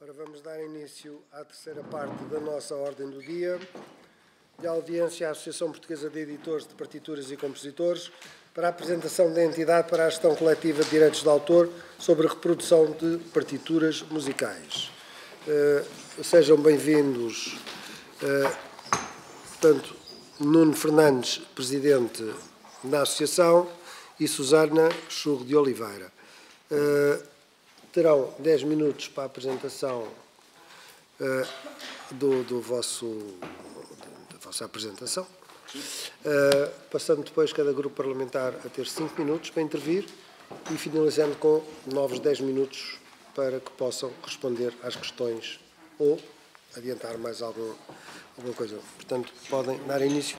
Ora, vamos dar início à terceira parte da nossa ordem do dia, de audiência à Associação Portuguesa de Editores de Partituras e Compositores, para a apresentação da entidade para a gestão coletiva de direitos de autor sobre a reprodução de partituras musicais. Sejam bem-vindos, portanto, Nuno Fernandes, Presidente da Associação, e Susana Churro de Oliveira. Terão 10 minutos para a apresentação da vossa apresentação, passando depois cada grupo parlamentar a ter 5 minutos para intervir e finalizando com novos 10 minutos para que possam responder às questões ou adiantar mais alguma coisa. Portanto, podem dar início.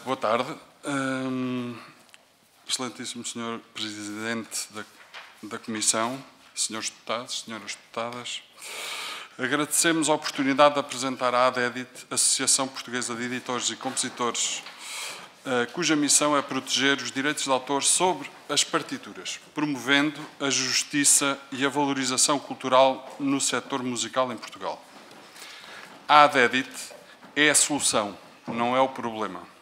Boa tarde. Excelentíssimo Sr. Presidente da Comissão, Srs. Deputados, Senhoras Deputadas, agradecemos a oportunidade de apresentar à ADEDIT, Associação Portuguesa de Editores e Compositores, cuja missão é proteger os direitos de autor sobre as partituras, promovendo a justiça e a valorização cultural no setor musical em Portugal. A ADEDIT é a solução, não é o problema.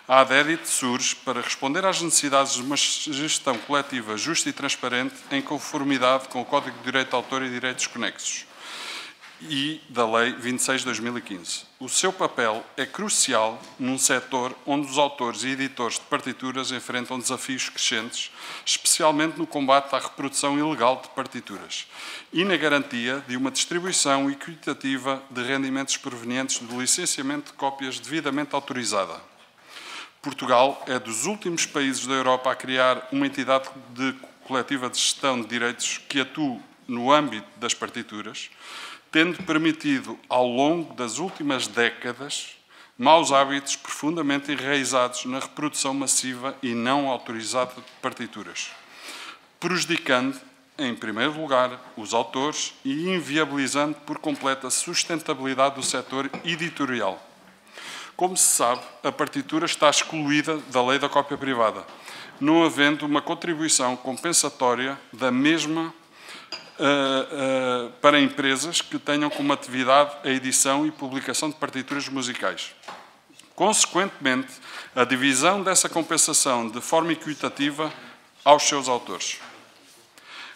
A ADEDIT surge para responder às necessidades de uma gestão coletiva justa e transparente em conformidade com o Código de Direito de Autor e Direitos Conexos e da Lei 26 de 2015. O seu papel é crucial num setor onde os autores e editores de partituras enfrentam desafios crescentes, especialmente no combate à reprodução ilegal de partituras e na garantia de uma distribuição equitativa de rendimentos provenientes do licenciamento de cópias devidamente autorizada. Portugal é dos últimos países da Europa a criar uma entidade coletiva de gestão de direitos que atue no âmbito das partituras, tendo permitido, ao longo das últimas décadas, maus hábitos profundamente enraizados na reprodução massiva e não autorizada de partituras, prejudicando, em primeiro lugar, os autores e inviabilizando por completo a sustentabilidade do setor editorial. Como se sabe, a partitura está excluída da lei da cópia privada, não havendo uma contribuição compensatória da mesma para empresas que tenham como atividade a edição e publicação de partituras musicais. Consequentemente, a divisão dessa compensação de forma equitativa aos seus autores.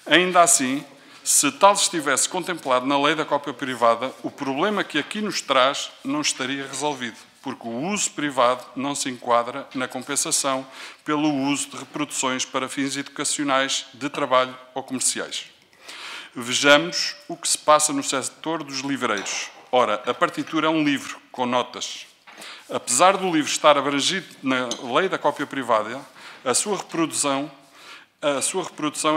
Ainda assim, se tal estivesse contemplado na lei da cópia privada, o problema que aqui nos traz não estaria resolvido, porque o uso privado não se enquadra na compensação pelo uso de reproduções para fins educacionais, de trabalho ou comerciais. Vejamos o que se passa no setor dos livreiros. Ora, a partitura é um livro com notas. Apesar do livro estar abrangido na lei da cópia privada, a sua reprodução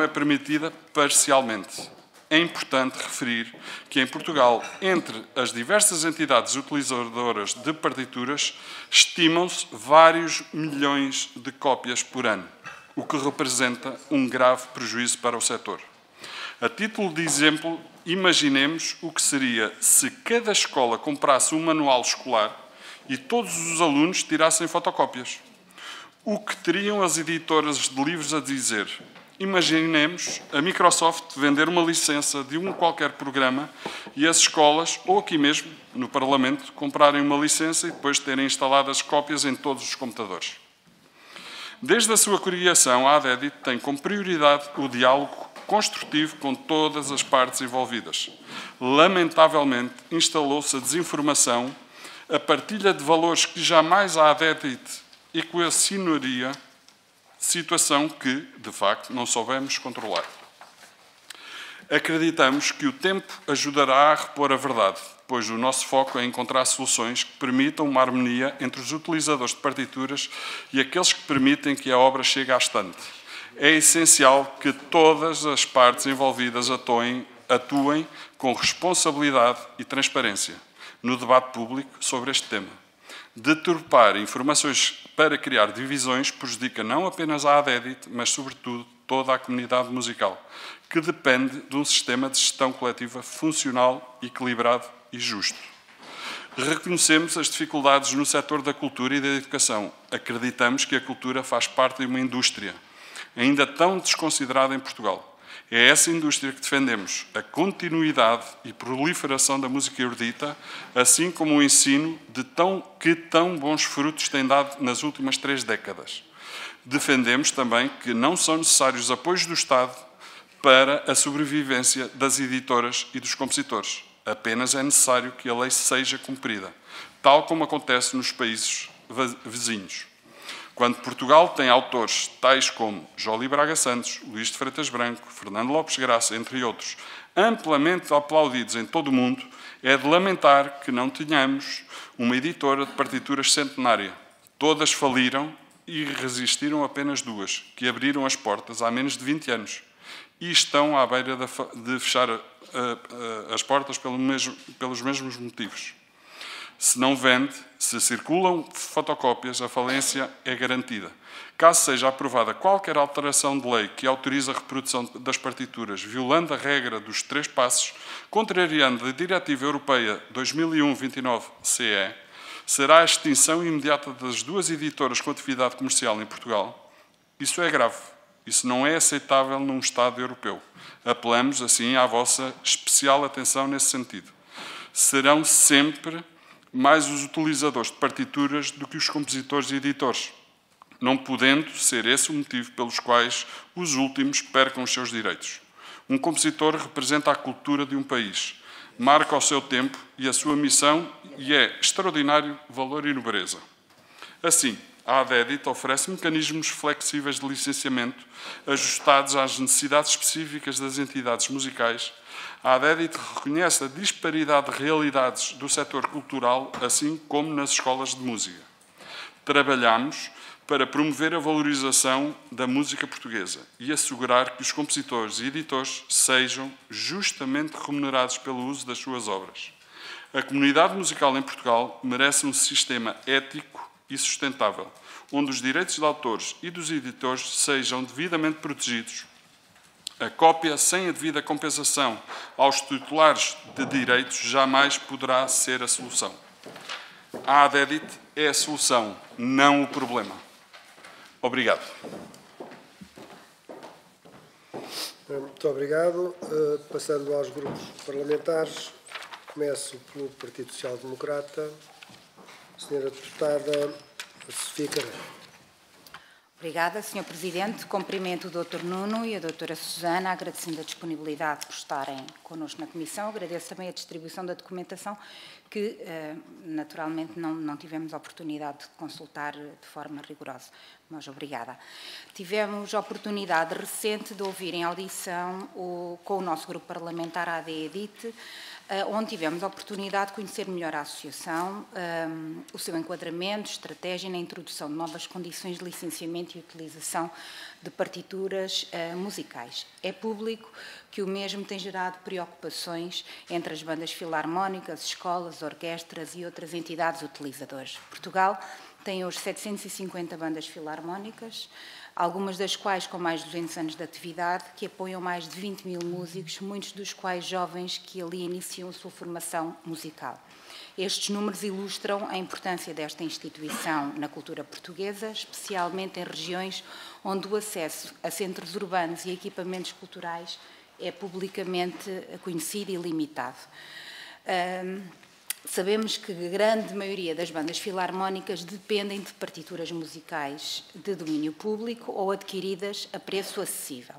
é permitida parcialmente. É importante referir que, em Portugal, entre as diversas entidades utilizadoras de partituras, estimam-se vários milhões de cópias por ano, o que representa um grave prejuízo para o setor. A título de exemplo, imaginemos o que seria se cada escola comprasse um manual escolar e todos os alunos tirassem fotocópias. O que teriam as editoras de livros a dizer? Imaginemos a Microsoft vender uma licença de um qualquer programa e as escolas, ou aqui mesmo, no Parlamento, comprarem uma licença e depois terem instaladas cópias em todos os computadores. Desde a sua criação, a ADEDIT tem como prioridade o diálogo construtivo com todas as partes envolvidas. Lamentavelmente, instalou-se a desinformação, a partilha de valores que jamais a ADEDIT equacionaria, situação que, de facto, não soubemos controlar. Acreditamos que o tempo ajudará a repor a verdade, pois o nosso foco é encontrar soluções que permitam uma harmonia entre os utilizadores de partituras e aqueles que permitem que a obra chegue à estante. É essencial que todas as partes envolvidas atuem com responsabilidade e transparência no debate público sobre este tema. Deturpar informações para criar divisões prejudica não apenas a ADEDIT, mas, sobretudo, toda a comunidade musical, que depende de um sistema de gestão coletiva funcional, equilibrado e justo. Reconhecemos as dificuldades no setor da cultura e da educação. Acreditamos que a cultura faz parte de uma indústria, ainda tão desconsiderada em Portugal. É essa indústria que defendemos, a continuidade e proliferação da música erudita, assim como o ensino que tão bons frutos tem dado nas últimas 3 décadas. Defendemos também que não são necessários apoios do Estado para a sobrevivência das editoras e dos compositores. Apenas é necessário que a lei seja cumprida, tal como acontece nos países vizinhos. Quando Portugal tem autores tais como Joly Braga Santos, Luís de Freitas Branco, Fernando Lopes Graça, entre outros, amplamente aplaudidos em todo o mundo, é de lamentar que não tenhamos uma editora de partituras centenária. Todas faliram e resistiram apenas 2, que abriram as portas há menos de 20 anos e estão à beira de fechar as portas pelos mesmos motivos. Se não vende, se circulam fotocópias, a falência é garantida. Caso seja aprovada qualquer alteração de lei que autorize a reprodução das partituras, violando a regra dos 3 passos, contrariando a Diretiva Europeia 2001/29/CE, será a extinção imediata das 2 editoras com atividade comercial em Portugal. Isso é grave. Isso não é aceitável num Estado europeu. Apelamos, assim, à vossa especial atenção nesse sentido. Serão sempre mais os utilizadores de partituras do que os compositores e editores, não podendo ser esse o motivo pelos quais os últimos percam os seus direitos. Um compositor representa a cultura de um país, marca o seu tempo e a sua missão e é extraordinário valor e nobreza. Assim, a ADEDIT oferece mecanismos flexíveis de licenciamento ajustados às necessidades específicas das entidades musicais. A ADEDIT reconhece a disparidade de realidades do setor cultural, assim como nas escolas de música. Trabalhamos para promover a valorização da música portuguesa e assegurar que os compositores e editores sejam justamente remunerados pelo uso das suas obras. A comunidade musical em Portugal merece um sistema ético e sustentável, onde os direitos de autores e dos editores sejam devidamente protegidos. A cópia sem a devida compensação aos titulares de direitos jamais poderá ser a solução. A ADEDIT é a solução, não o problema. Obrigado. Muito obrigado. Passando aos grupos parlamentares, começo pelo Partido Social Democrata. Senhora Deputada Sofia Carreira. Obrigada, Sr. Presidente. Cumprimento o Dr. Nuno e a Dra. Susana, agradecendo a disponibilidade por estarem connosco na Comissão. Agradeço também a distribuição da documentação que, naturalmente, não tivemos a oportunidade de consultar de forma rigorosa, mas obrigada. Tivemos a oportunidade recente de ouvir em audição com o nosso grupo parlamentar, a ADEDIT, onde tivemos a oportunidade de conhecer melhor a associação, o seu enquadramento, estratégia na introdução de novas condições de licenciamento e utilização de partituras musicais. É público que o mesmo tem gerado preocupações entre as bandas filarmónicas, escolas, orquestras e outras entidades utilizadoras. Portugal tem hoje 750 bandas filarmónicas, algumas das quais com mais de 200 anos de atividade, que apoiam mais de 20 mil músicos, muitos dos quais jovens que ali iniciam a sua formação musical. Estes números ilustram a importância desta instituição na cultura portuguesa, especialmente em regiões onde o acesso a centros urbanos e equipamentos culturais é publicamente conhecido e limitado. Sabemos que a grande maioria das bandas filarmónicas dependem de partituras musicais de domínio público ou adquiridas a preço acessível,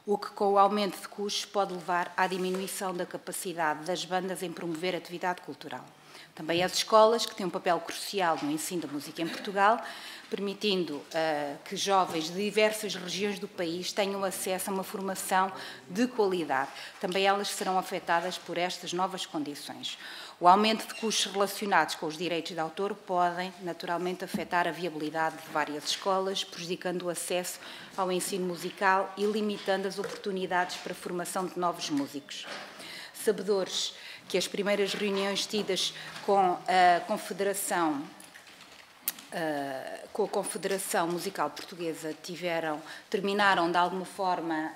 o que, com o aumento de custos, pode levar à diminuição da capacidade das bandas em promover a atividade cultural. Também as escolas, que têm um papel crucial no ensino da música em Portugal, permitindo que jovens de diversas regiões do país tenham acesso a uma formação de qualidade. Também elas serão afetadas por estas novas condições. O aumento de custos relacionados com os direitos de autor podem, naturalmente, afetar a viabilidade de várias escolas, prejudicando o acesso ao ensino musical e limitando as oportunidades para a formação de novos músicos. Sabedores que as primeiras reuniões tidas com a Confederação Musical Portuguesa terminaram de alguma forma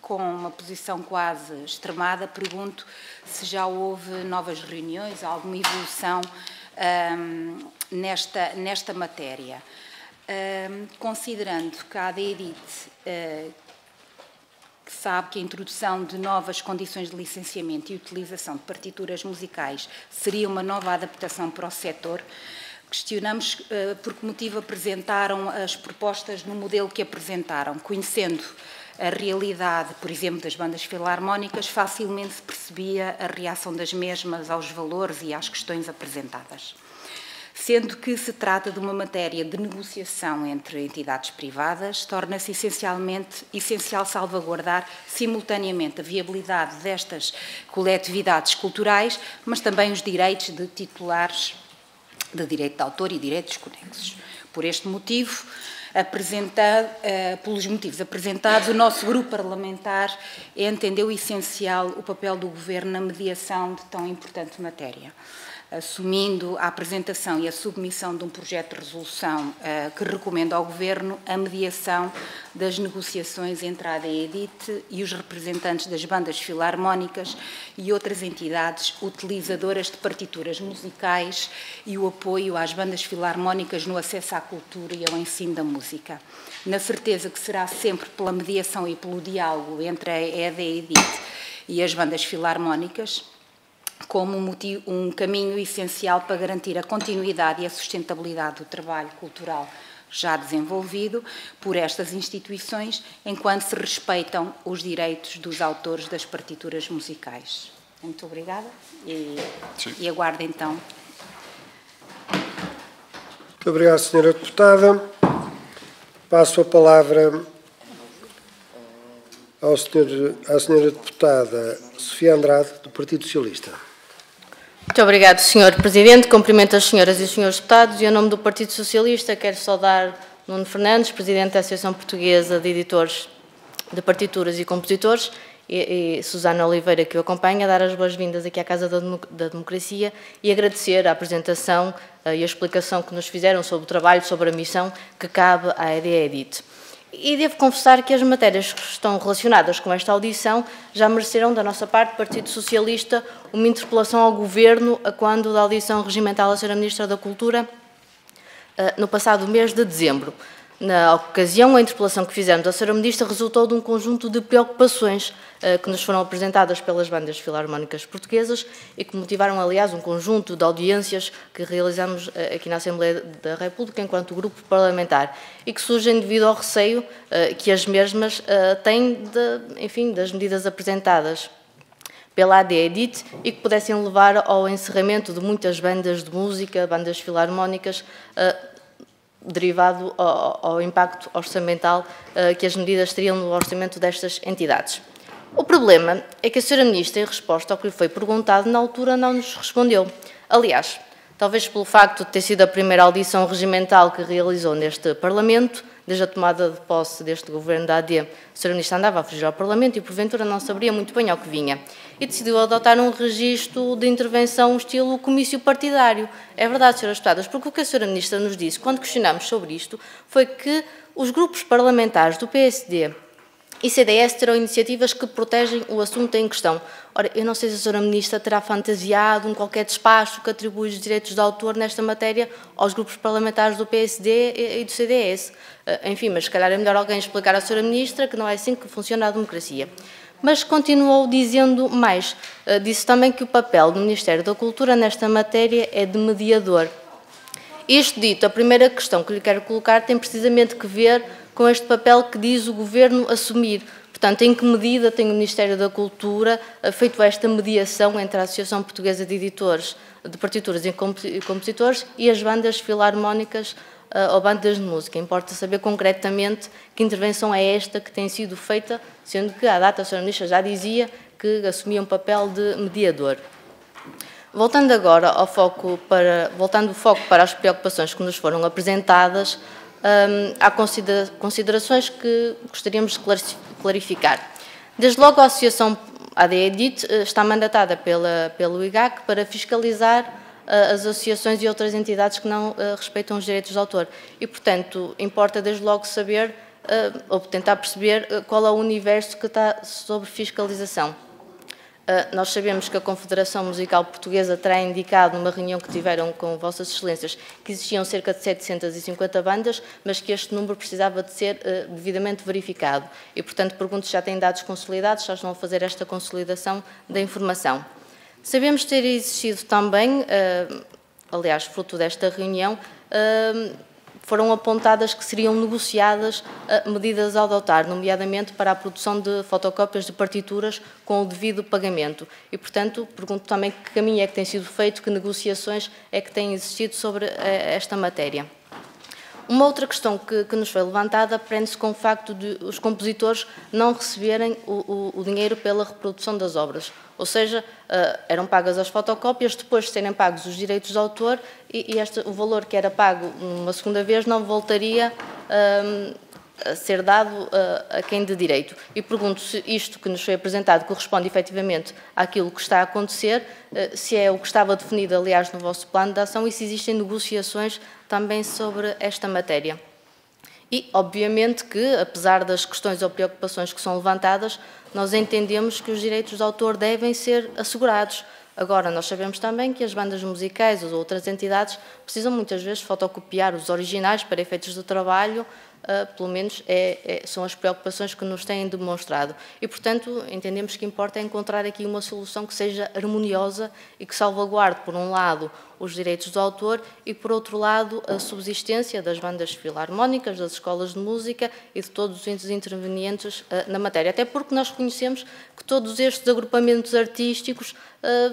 com uma posição quase extremada, pergunto se já houve novas reuniões, alguma evolução nesta matéria. Considerando que a ADEDIT que sabe que a introdução de novas condições de licenciamento e utilização de partituras musicais seria uma nova adaptação para o setor, questionamos por que motivo apresentaram as propostas no modelo que apresentaram. Conhecendo a realidade, por exemplo, das bandas filarmónicas, facilmente se percebia a reação das mesmas aos valores e às questões apresentadas. Sendo que se trata de uma matéria de negociação entre entidades privadas, torna-se essencial salvaguardar simultaneamente a viabilidade destas coletividades culturais, mas também os direitos de titulares de direito de autor e direitos conexos. Por este motivo, pelos motivos apresentados, o nosso grupo parlamentar entendeu essencial o papel do Governo na mediação de tão importante matéria, assumindo a apresentação e a submissão de um projeto de resolução que recomenda ao Governo a mediação das negociações entre a ADEDIT e os representantes das bandas filarmónicas e outras entidades utilizadoras de partituras musicais e o apoio às bandas filarmónicas no acesso à cultura e ao ensino da música. Na certeza que será sempre pela mediação e pelo diálogo entre a ADEDIT e as bandas filarmónicas, como um caminho essencial para garantir a continuidade e a sustentabilidade do trabalho cultural já desenvolvido por estas instituições, enquanto se respeitam os direitos dos autores das partituras musicais. Muito obrigada e aguardo então. Muito obrigado, Sra. Deputada. Passo a palavra à Sra. Deputada Sofia Andrade, do Partido Socialista. Muito obrigado, Sr. Presidente. Cumprimento as senhoras e os senhores deputados e, em nome do Partido Socialista, quero saudar Nuno Fernandes, Presidente da Associação Portuguesa de Editores de Partituras e Compositores, e Susana Oliveira, que o acompanha, dar as boas-vindas aqui à Casa da Democracia e agradecer a apresentação e a explicação que nos fizeram sobre o trabalho, sobre a missão que cabe à ADEDIT. E devo confessar que as matérias que estão relacionadas com esta audição já mereceram, da nossa parte, Partido Socialista, uma interpelação ao Governo a quando da audição regimental à Sra. Ministra da Cultura, no passado mês de dezembro. Na ocasião, a interpelação que fizemos à Sra. Ministra resultou de um conjunto de preocupações que nos foram apresentadas pelas bandas filarmónicas portuguesas e que motivaram, aliás, um conjunto de audiências que realizamos aqui na Assembleia da República enquanto grupo parlamentar e que surgem devido ao receio que as mesmas têm das medidas apresentadas pela ADEDIT e que pudessem levar ao encerramento de muitas bandas de música, bandas filarmónicas, derivado ao impacto orçamental que as medidas teriam no orçamento destas entidades. O problema é que a Sra. Ministra, em resposta ao que lhe foi perguntado, na altura não nos respondeu. Aliás, talvez pelo facto de ter sido a primeira audição regimental que realizou neste Parlamento, desde a tomada de posse deste Governo da AD, a Sra. Ministra andava a fugir ao Parlamento e, porventura, não saberia muito bem ao que vinha. E decidiu adotar um registro de intervenção estilo comício partidário. É verdade, Sras. Deputadas, porque o que a Sra. Ministra nos disse, quando questionámos sobre isto, foi que os grupos parlamentares do PSD e CDS terão iniciativas que protegem o assunto em questão. Ora, eu não sei se a Sra. Ministra terá fantasiado um qualquer despacho que atribui os direitos de autor nesta matéria aos grupos parlamentares do PSD e do CDS. Enfim, mas se calhar é melhor alguém explicar à Sra. Ministra que não é assim que funciona a democracia. Mas continuou dizendo mais. Disse também que o papel do Ministério da Cultura nesta matéria é de mediador. Isto dito, a primeira questão que lhe quero colocar tem precisamente que ver com este papel que diz o Governo assumir. portanto, em que medida tem o Ministério da Cultura feito esta mediação entre a Associação Portuguesa de Editores de Partituras e Compositores e as bandas filarmónicas ou bandas de música? Importa saber concretamente que intervenção é esta que tem sido feita, sendo que à data a Sra. Ministra já dizia que assumia um papel de mediador. Voltando agora ao foco para as preocupações que nos foram apresentadas, há considerações que gostaríamos de clarificar. Desde logo, a Associação ADEDIT está mandatada pelo IGAC para fiscalizar as associações e outras entidades que não respeitam os direitos de autor. E, portanto, importa desde logo saber, ou tentar perceber, qual é o universo que está sob fiscalização. Nós sabemos que a Confederação Musical Portuguesa terá indicado numa reunião que tiveram com Vossas Excelências que existiam cerca de 750 bandas, mas que este número precisava de ser devidamente verificado. E, portanto, pergunto se já têm dados consolidados, já estão a fazer esta consolidação da informação. Sabemos ter existido também, aliás, fruto desta reunião, foram apontadas que seriam negociadas medidas a adotar, nomeadamente para a produção de fotocópias de partituras com o devido pagamento. E, portanto, pergunto também que caminho é que tem sido feito, que negociações é que têm existido sobre esta matéria. Uma outra questão que nos foi levantada prende-se com o facto de os compositores não receberem o dinheiro pela reprodução das obras. Ou seja, eram pagas as fotocópias, depois de serem pagos os direitos de autor e o valor que era pago uma segunda vez não voltaria a ser dado a quem de direito. E pergunto se isto que nos foi apresentado corresponde efetivamente àquilo que está a acontecer, se é o que estava definido, aliás, no vosso plano de ação e se existem negociações também sobre esta matéria. E, obviamente, que, apesar das questões ou preocupações que são levantadas, nós entendemos que os direitos de autor devem ser assegurados. Agora, nós sabemos também que as bandas musicais ou outras entidades precisam muitas vezes fotocopiar os originais para efeitos de trabalho, pelo menos são as preocupações que nos têm demonstrado. E, portanto, entendemos que importa encontrar aqui uma solução que seja harmoniosa e que salvaguarde, por um lado, os direitos do autor e, por outro lado, a subsistência das bandas filarmónicas, das escolas de música e de todos os intervenientes na matéria. Até porque nós reconhecemos que todos estes agrupamentos artísticos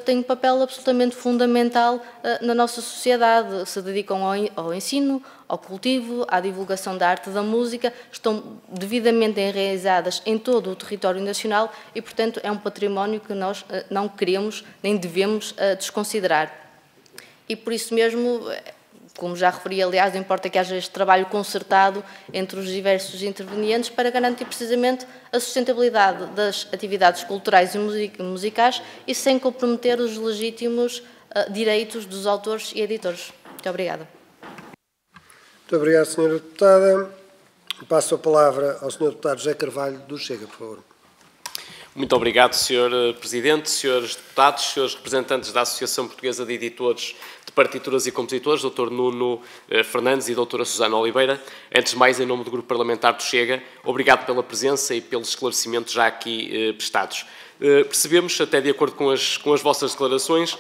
têm um papel absolutamente fundamental na nossa sociedade, se dedicam ao ensino, ao cultivo, à divulgação da arte e da música, estão devidamente enraizadas em todo o território nacional e, portanto, é um património que nós não queremos nem devemos desconsiderar. E por isso mesmo, como já referi, aliás, importa que haja este trabalho concertado entre os diversos intervenientes para garantir precisamente a sustentabilidade das atividades culturais e musicais e sem comprometer os legítimos direitos dos autores e editores. Muito obrigada. Muito obrigado, Sra. Deputada. Passo a palavra ao Sr. Deputado José Carvalho, do Chega, por favor. Muito obrigado, Sr. Presidente, Srs. Deputados, Srs. Representantes da Associação Portuguesa de Editores de Partituras e Compositores, Dr. Nuno Fernandes e Dra. Susana Oliveira. Antes de mais, em nome do Grupo Parlamentar do Chega, obrigado pela presença e pelos esclarecimentos já aqui prestados. Percebemos, até de acordo com as vossas declarações,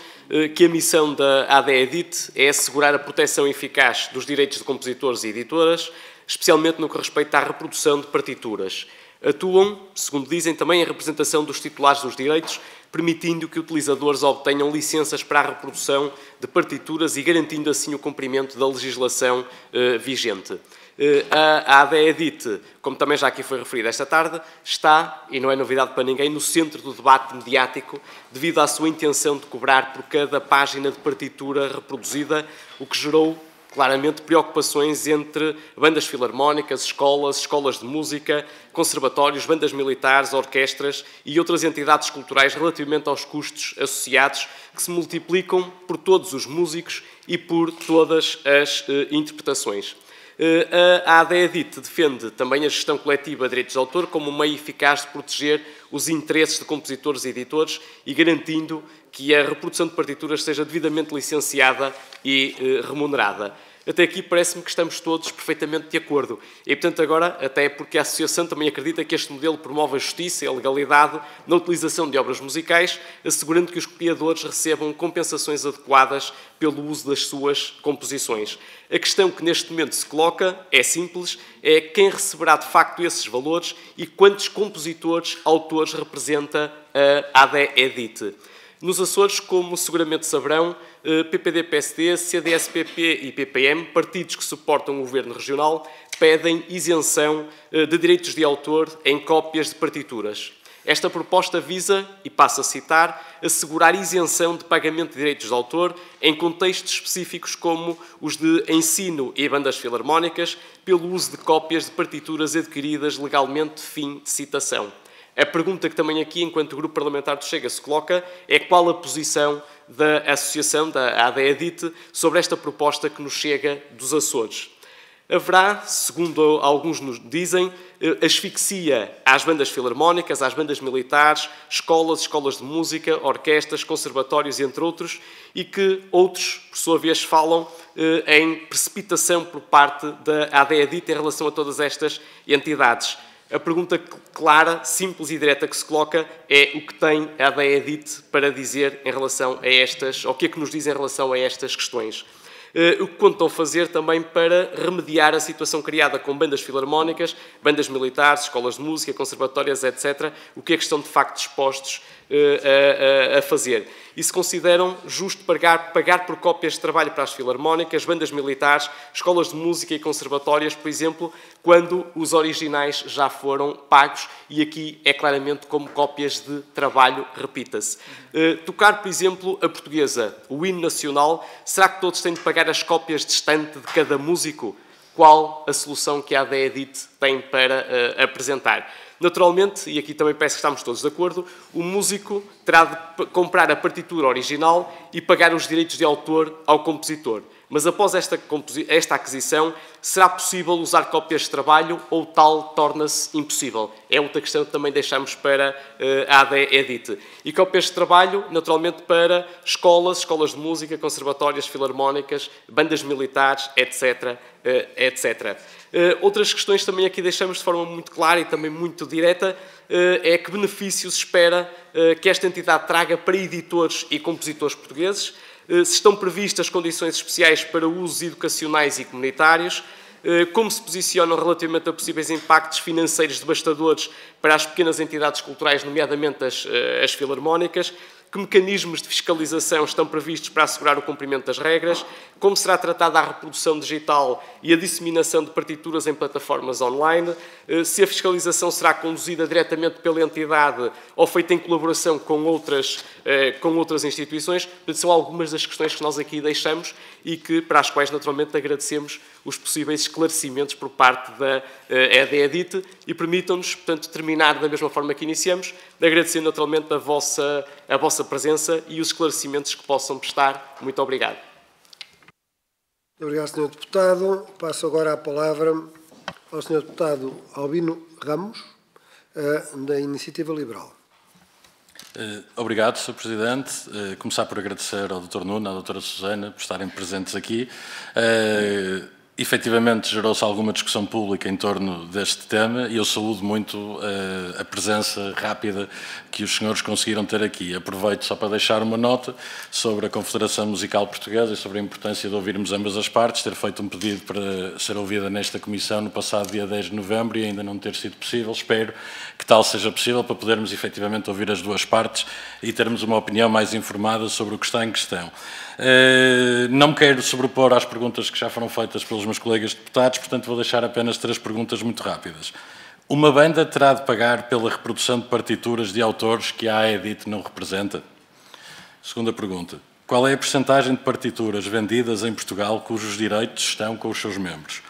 que a missão da ADEDIT é assegurar a proteção eficaz dos direitos de compositores e editoras, especialmente no que respeita à reprodução de partituras. Atuam, segundo dizem, também a representação dos titulares dos direitos, permitindo que utilizadores obtenham licenças para a reprodução de partituras e garantindo assim o cumprimento da legislação vigente. A ADEDIT, como também já aqui foi referido esta tarde, está, e não é novidade para ninguém, no centro do debate mediático devido à sua intenção de cobrar por cada página de partitura reproduzida, o que gerou claramente preocupações entre bandas filarmónicas, escolas de música, conservatórios, bandas militares, orquestras e outras entidades culturais relativamente aos custos associados que se multiplicam por todos os músicos e por todas as interpretações. A ADEDIT defende também a gestão coletiva de direitos de autor como um meio eficaz de proteger os interesses de compositores e editores e garantindo que a reprodução de partituras seja devidamente licenciada e remunerada. Até aqui parece-me que estamos todos perfeitamente de acordo. E, portanto, agora, até porque a Associação também acredita que este modelo promove a justiça e a legalidade na utilização de obras musicais, assegurando que os copiadores recebam compensações adequadas pelo uso das suas composições. A questão que neste momento se coloca é simples, é quem receberá de facto esses valores e quantos compositores, autores representa a ADEDIT. Nos Açores, como seguramente saberão, PPD-PSD, CDS-PP e PPM, partidos que suportam o Governo Regional, pedem isenção de direitos de autor em cópias de partituras. Esta proposta visa, e passo a citar, assegurar isenção de pagamento de direitos de autor em contextos específicos como os de ensino e bandas filarmónicas, pelo uso de cópias de partituras adquiridas legalmente, fim de citação. A pergunta que também aqui, enquanto Grupo Parlamentar do Chega, se coloca é qual a posição da Associação, da ADEDIT, sobre esta proposta que nos chega dos Açores. Haverá, segundo alguns nos dizem, asfixia às bandas filarmónicas, às bandas militares, escolas de música, orquestras, conservatórios, entre outros, e que outros, por sua vez, falam em precipitação por parte da ADEDIT em relação a todas estas entidades. A pergunta clara, simples e direta que se coloca é o que tem a ADEDIT para dizer em relação a estas, ou o que é que nos diz em relação a estas questões. O que contam fazer também para remediar a situação criada com bandas filarmónicas, bandas militares, escolas de música, conservatórias, etc. O que é que estão de facto dispostos a fazer. E se consideram justo pagar por cópias de trabalho para as filarmónicas, bandas militares, escolas de música e conservatórias, por exemplo, quando os originais já foram pagos, e aqui é claramente como cópias de trabalho, repita-se. Tocar, por exemplo, a portuguesa, o hino nacional, será que todos têm de pagar as cópias de estante de cada músico? Qual a solução que a ADEDIT tem para apresentar? Naturalmente, e aqui também parece que estamos todos de acordo, o músico terá de comprar a partitura original e pagar os direitos de autor ao compositor. Mas após esta aquisição, será possível usar cópias de trabalho ou tal torna-se impossível? É outra questão que também deixamos para a ADEDIT. E cópias de trabalho, naturalmente, para escolas de música, conservatórias, filarmónicas, bandas militares, etc. etc. Outras questões também aqui deixamos de forma muito clara e também muito direta, é que benefícios espera que esta entidade traga para editores e compositores portugueses, se estão previstas condições especiais para usos educacionais e comunitários, como se posicionam relativamente a possíveis impactos financeiros devastadores para as pequenas entidades culturais, nomeadamente as filarmónicas, que mecanismos de fiscalização estão previstos para assegurar o cumprimento das regras, como será tratada a reprodução digital e a disseminação de partituras em plataformas online, se a fiscalização será conduzida diretamente pela entidade ou feita em colaboração com outras instituições. São algumas das questões que nós aqui deixamos e para as quais, naturalmente, agradecemos os possíveis esclarecimentos por parte da ADEDIT e permitam-nos, portanto, terminar da mesma forma que iniciamos, agradecendo, naturalmente, a vossa presença e os esclarecimentos que possam prestar. Muito obrigado. Muito obrigado, Sr. Deputado. Passo agora a palavra ao Sr. Deputado Albino Ramos, da Iniciativa Liberal. Obrigado, Sr. Presidente. Começar por agradecer ao Dr. Nuno, à Dra. Susana, por estarem presentes aqui. Efetivamente, gerou-se alguma discussão pública em torno deste tema e eu saúdo muito a presença rápida que os senhores conseguiram ter aqui. Aproveito só para deixar uma nota sobre a Confederação Musical Portuguesa e sobre a importância de ouvirmos ambas as partes, ter feito um pedido para ser ouvida nesta comissão no passado dia 10 de novembro e ainda não ter sido possível. Espero que tal seja possível para podermos efetivamente ouvir as duas partes e termos uma opinião mais informada sobre o que está em questão. Não me quero sobrepor às perguntas que já foram feitas pelos meus colegas deputados, portanto vou deixar apenas 3 perguntas muito rápidas. Uma banda terá de pagar pela reprodução de partituras de autores que a ADEDIT não representa? Segunda pergunta. Qual é a percentagem de partituras vendidas em Portugal cujos direitos estão com os seus membros?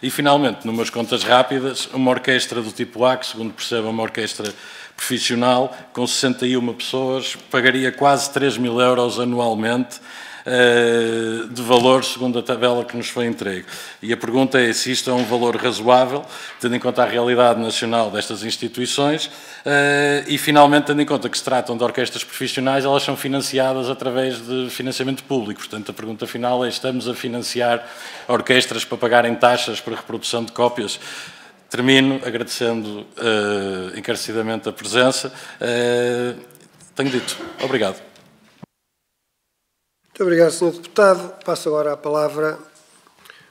E, finalmente, numas contas rápidas, uma orquestra do tipo A, que, segundo percebo, é uma orquestra profissional, com 61 pessoas, pagaria quase 3.000 euros anualmente de valor segundo a tabela que nos foi entregue. E a pergunta é se isto é um valor razoável, tendo em conta a realidade nacional destas instituições e, finalmente, tendo em conta que se tratam de orquestras profissionais, elas são financiadas através de financiamento público. Portanto, a pergunta final é: estamos a financiar orquestras para pagarem taxas para reprodução de cópias? Termino agradecendo encarecidamente a presença. Tenho dito. Obrigado. Muito obrigado, Sr. Deputado. Passo agora a palavra,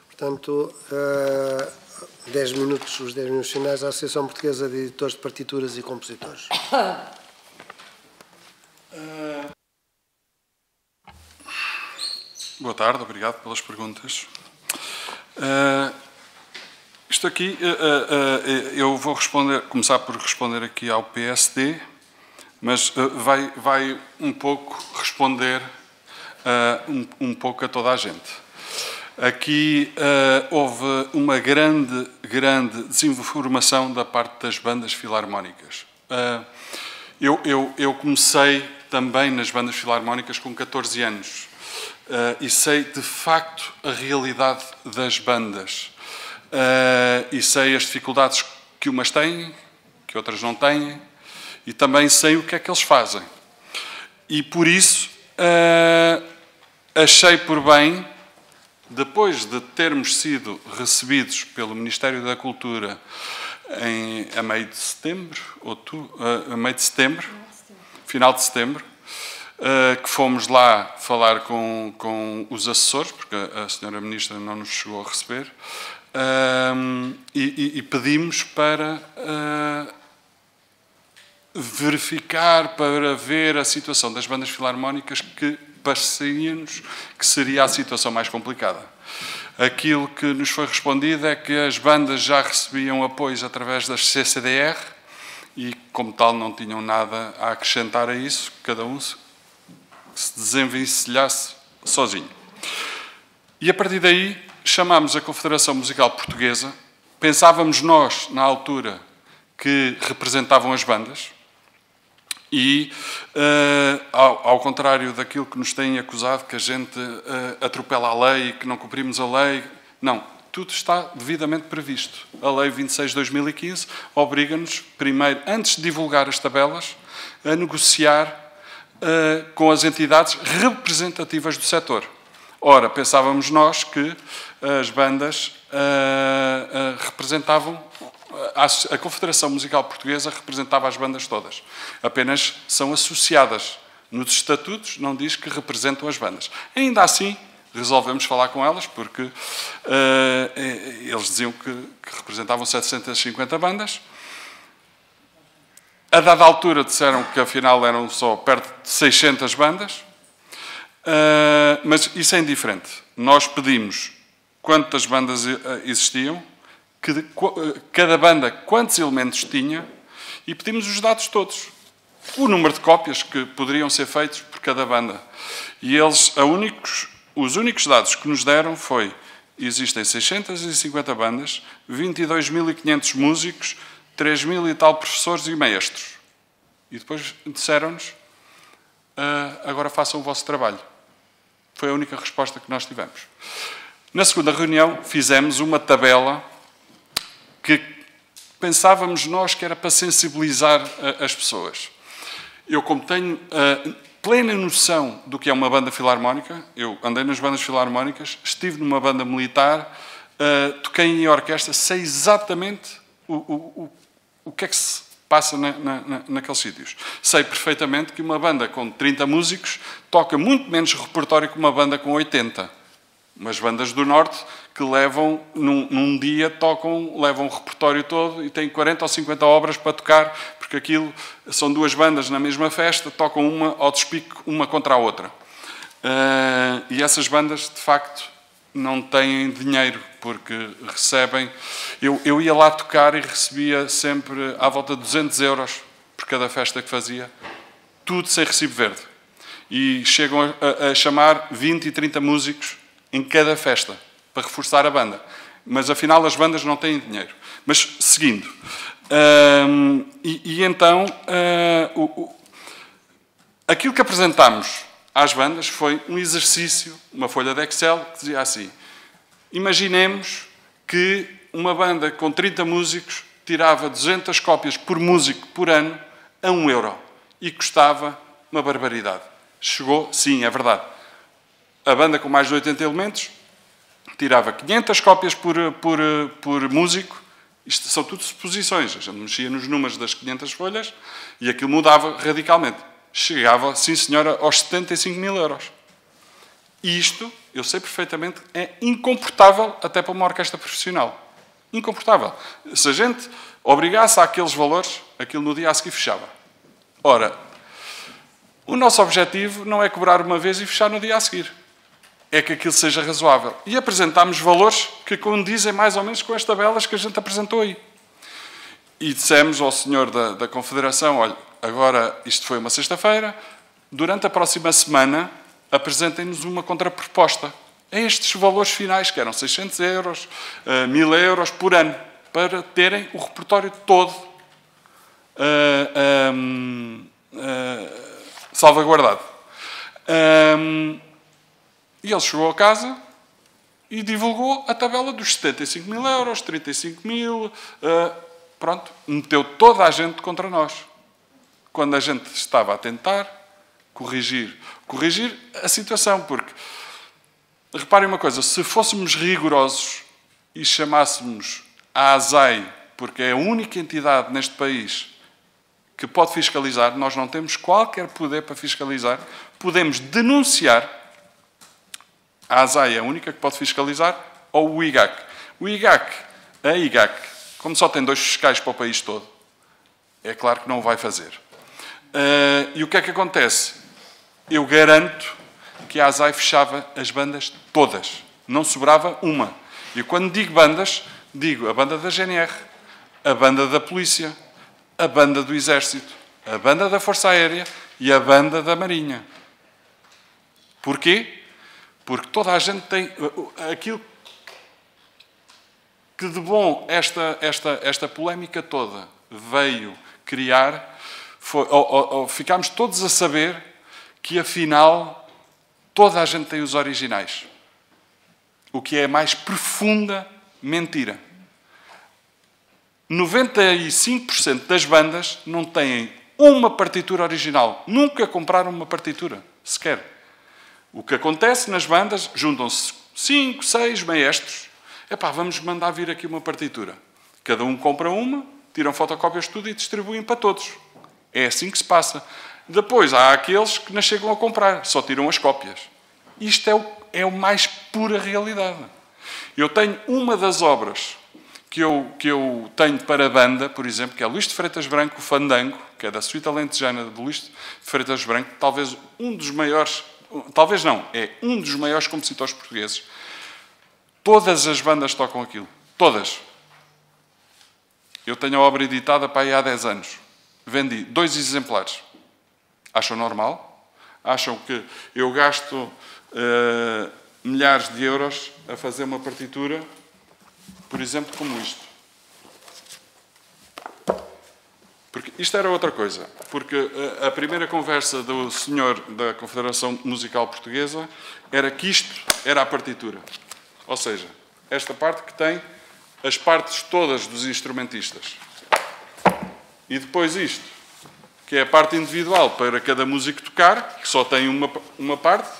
portanto, 10 minutos, os 10 minutos finais, à Associação Portuguesa de Editores de Partituras e Compositores. Boa tarde, obrigado pelas perguntas. Isto aqui, eu vou começar por responder aqui ao PSD, mas vai um pouco responder um pouco a toda a gente. Aqui houve uma grande desinformação da parte das bandas filarmónicas. Eu comecei também nas bandas filarmónicas com 14 anos e sei de facto a realidade das bandas. E sei as dificuldades que umas têm, que outras não têm, e também sei o que é que eles fazem. E por isso achei por bem, depois de termos sido recebidos pelo Ministério da Cultura a meio de setembro, final de setembro, que fomos lá falar com os assessores, porque a senhora Ministra não nos chegou a receber, e pedimos para verificar, para ver a situação das bandas filarmónicas, que parecia-nos que seria a situação mais complicada. Aquilo que nos foi respondido é que as bandas já recebiam apoios através das CCDR e, como tal, não tinham nada a acrescentar a isso, cada um se desenvencilhasse sozinho. E a partir daí chamámos a Confederação Musical Portuguesa. Pensávamos nós, na altura, que representavam as bandas e, ao contrário daquilo que nos têm acusado, que a gente atropela a lei, que não cumprimos a lei, não, tudo está devidamente previsto. A Lei 26 de 2015 obriga-nos, primeiro, antes de divulgar as tabelas, a negociar com as entidades representativas do setor. Ora, pensávamos nós que as bandas representavam, a Confederação Musical Portuguesa representava as bandas todas. Apenas são associadas. Nos estatutos não diz que representam as bandas. Ainda assim, resolvemos falar com elas, porque eles diziam que representavam 750 bandas. A dada altura disseram que afinal eram só perto de 600 bandas. Mas isso é indiferente. Nós pedimos quantas bandas existiam, cada banda quantos elementos tinha, e pedimos os dados todos. O número de cópias que poderiam ser feitos por cada banda. E eles, os únicos dados que nos deram foi: existem 650 bandas, 22.500 músicos, 3.000 e tal professores e maestros. E depois disseram-nos: agora façam o vosso trabalho. Foi a única resposta que nós tivemos. Na segunda reunião, fizemos uma tabela que pensávamos nós que era para sensibilizar as pessoas. Eu, como tenho plena noção do que é uma banda filarmónica, eu andei nas bandas filarmónicas, estive numa banda militar, toquei em orquestra, sei exatamente o que é que se passa naqueles sítios. Sei perfeitamente que uma banda com 30 músicos toca muito menos repertório que uma banda com 80. Umas bandas do Norte que levam, num dia, levam o repertório todo e têm 40 ou 50 obras para tocar, porque aquilo são duas bandas na mesma festa, tocam uma ao despique, uma contra a outra. E essas bandas, de facto, não têm dinheiro, porque recebem... Eu ia lá tocar e recebia sempre à volta de 200 euros por cada festa que fazia, tudo sem recibo verde. E chegam a chamar 20 e 30 músicos em cada festa, para reforçar a banda. Mas, afinal, as bandas não têm dinheiro. Mas, seguindo. Então, aquilo que apresentámos às bandas foi um exercício, uma folha de Excel, que dizia assim: imaginemos que uma banda com 30 músicos tirava 200 cópias por músico por ano a €1 e custava uma barbaridade. Chegou, sim, é verdade. A banda com mais de 80 elementos tirava 500 cópias por músico. Isto são tudo suposições. A gente mexia nos números das 500 folhas e aquilo mudava radicalmente. Chegava, sim senhora, aos 75.000 euros. E isto, eu sei perfeitamente, é incomportável até para uma orquestra profissional. Incomportável. Se a gente obrigasse àqueles valores, aquilo no dia a seguir fechava. Ora, o nosso objetivo não é cobrar uma vez e fechar no dia a seguir. É que aquilo seja razoável. E apresentámos valores que condizem mais ou menos com as tabelas que a gente apresentou aí. E dissemos ao senhor da Confederação: olha, agora isto foi uma sexta-feira, durante a próxima semana apresentem-nos uma contraproposta a estes valores finais, que eram 600 euros, 1.000 euros por ano, para terem o repertório todo salvaguardado. E ele chegou a casa e divulgou a tabela dos 75.000 euros, 35.000, pronto, meteu toda a gente contra nós. Quando a gente estava a tentar corrigir a situação, porque, reparem uma coisa, se fôssemos rigorosos e chamássemos a ASAI, porque é a única entidade neste país que pode fiscalizar, nós não temos qualquer poder para fiscalizar, podemos denunciar. A ASAI é a única que pode fiscalizar, ou o IGAC. A IGAC, como só tem 2 fiscais para o país todo, é claro que não o vai fazer. E o que é que acontece? Eu garanto que a ASAI fechava as bandas todas. Não sobrava uma. E quando digo bandas, digo a banda da GNR, a banda da Polícia, a banda do Exército, a banda da Força Aérea e a banda da Marinha. Porquê? Porque toda a gente tem aquilo que de bom esta polémica toda veio criar, ficámos todos a saber que afinal toda a gente tem os originais. O que é a mais profunda mentira. 95% das bandas não têm uma partitura original. Nunca compraram uma partitura, sequer. O que acontece nas bandas, juntam-se 5, 6 maestros. Epá, vamos mandar vir aqui uma partitura. Cada um compra uma, tiram fotocópias de tudo e distribuem para todos. É assim que se passa. Depois há aqueles que não chegam a comprar, só tiram as cópias. Isto é o mais pura realidade. Eu tenho uma das obras que eu tenho para a banda, por exemplo, que é Luís de Freitas Branco, o Fandango, que é da Suíte Alentejana de Luís de Freitas Branco, talvez um dos maiores, talvez não, é um dos maiores compositores portugueses. Todas as bandas tocam aquilo. Todas. Eu tenho a obra editada para aí há 10 anos. Vendi 2 exemplares. Acham normal? Acham que eu gasto milhares de euros a fazer uma partitura, por exemplo, como isto? Porque isto era outra coisa. Porque a primeira conversa do senhor da Confederação Musical Portuguesa era que isto era a partitura. Ou seja, esta parte que tem as partes todas dos instrumentistas. E depois isto, que é a parte individual para cada músico tocar, que só tem uma parte,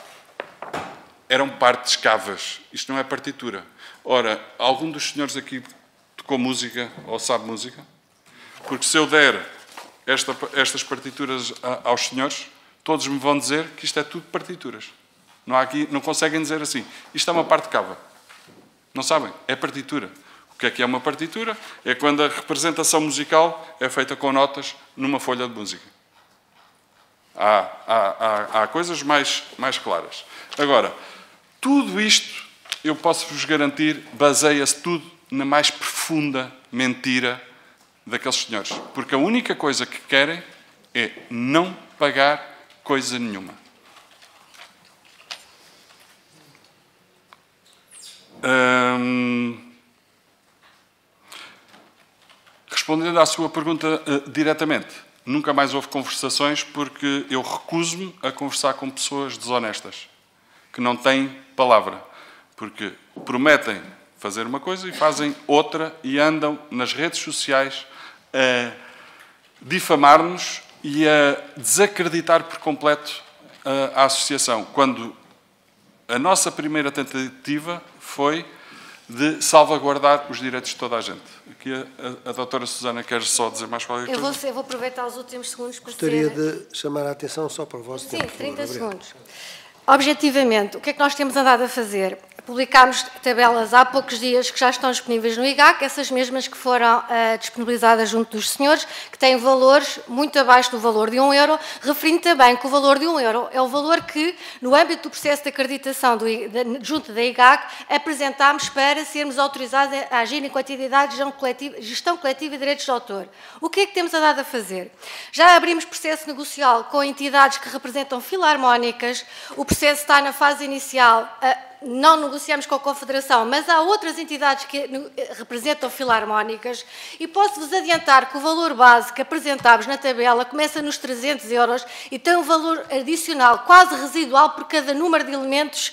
eram partes cavas. Isto não é partitura. Ora, algum dos senhores aqui tocou música ou sabe música? Porque se eu der estas partituras aos senhores, todos me vão dizer que isto é tudo partituras. Não conseguem dizer assim. Isto é uma parte cava. Não sabem? É partitura. O que é uma partitura? É quando a representação musical é feita com notas numa folha de música. Há coisas mais claras. Agora, tudo isto, eu posso-vos garantir, baseia-se tudo na mais profunda mentira daqueles senhores. Porque a única coisa que querem é não pagar coisa nenhuma. Respondendo à sua pergunta diretamente, nunca mais houve conversações porque eu recuso-me a conversar com pessoas desonestas, que não têm palavra, porque prometem fazer uma coisa e fazem outra e andam nas redes sociais a difamar-nos e a desacreditar por completo a associação, quando a nossa primeira tentativa foi de salvaguardar os direitos de toda a gente. Aqui a doutora Susana quer só dizer mais qualquer coisa? Eu vou aproveitar os últimos segundos para Gostaria dizer... de chamar a atenção só para o vosso tempo. Sim, 30 segundos. Objetivamente, o que é que nós temos andado a fazer? Publicámos tabelas há poucos dias que já estão disponíveis no IGAC, essas mesmas que foram disponibilizadas junto dos senhores, que têm valores muito abaixo do valor de €1, referindo também que o valor de €1 é o valor que, no âmbito do processo de acreditação junto da IGAC, apresentámos para sermos autorizados a agir enquanto entidade de gestão coletiva de direitos de autor. O que é que temos andado a fazer? Já abrimos processo negocial com entidades que representam filarmónicas, o processo está na fase inicial, não negociamos com a Confederação, mas há outras entidades que representam filarmónicas e posso-vos adiantar que o valor base que apresentámos na tabela começa nos €300 e tem um valor adicional quase residual por cada número de elementos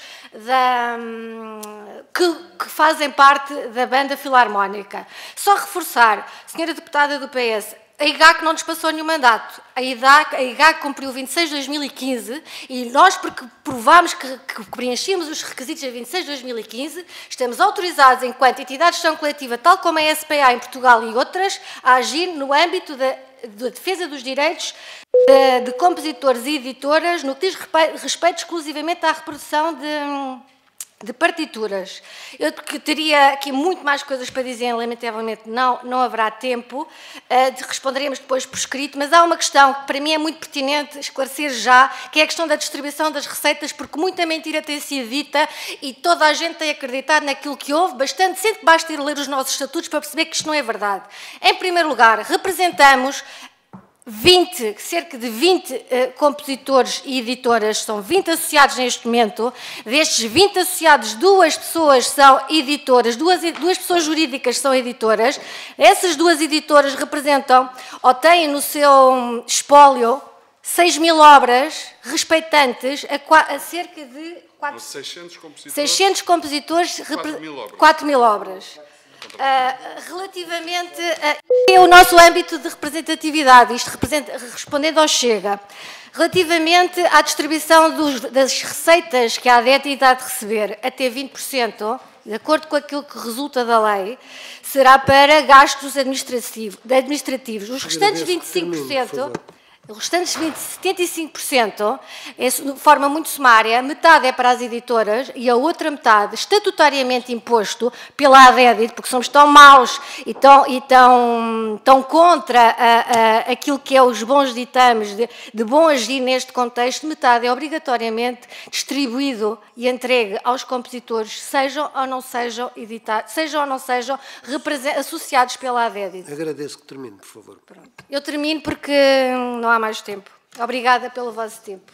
que fazem parte da banda filarmónica. Só reforçar, senhora deputada do PS, a IGAC não nos passou nenhum mandato. A IGAC cumpriu 26 de 2015 e nós, porque provámos que preenchíamos os requisitos a 26 de 2015, estamos autorizados, enquanto entidade de gestão coletiva, tal como a SPA em Portugal e outras, a agir no âmbito da defesa dos direitos de compositores e editoras, no que diz respeito exclusivamente à reprodução de partituras. Eu teria aqui muito mais coisas para dizer, lamentavelmente não haverá tempo, responderemos depois por escrito, mas há uma questão que para mim é muito pertinente esclarecer já, que é a questão da distribuição das receitas, porque muita mentira tem sido dita e toda a gente tem acreditado naquilo que houve, sempre basta ir ler os nossos estatutos para perceber que isto não é verdade. Em primeiro lugar, representamos cerca de 20 compositores e editoras, são 20 associados neste momento. Destes 20 associados, 2 pessoas são editoras, duas pessoas jurídicas são editoras. Essas 2 editoras representam, ou têm no seu espólio, 6.000 obras respeitantes a cerca de 600 compositores, 4.000 obras. Relativamente ao nosso âmbito de representatividade, isto respondendo ao Chega, relativamente à distribuição das receitas que a ADET irá de receber, até 20%, de acordo com aquilo que resulta da lei, será para gastos administrativos. Os restantes 25%... Os restantes 75% é de forma muito sumária, metade é para as editoras e a outra metade, estatutariamente imposto pela ADEDIT, porque somos tão maus e tão contra aquilo que é os bons ditames de bom agir neste contexto, metade é obrigatoriamente distribuído e entregue aos compositores, sejam ou não sejam editados, sejam ou não sejam associados pela ADEDIT. Agradeço que termine, por favor. Pronto. Eu termino porque não há mais tempo. Obrigada pelo vosso tempo.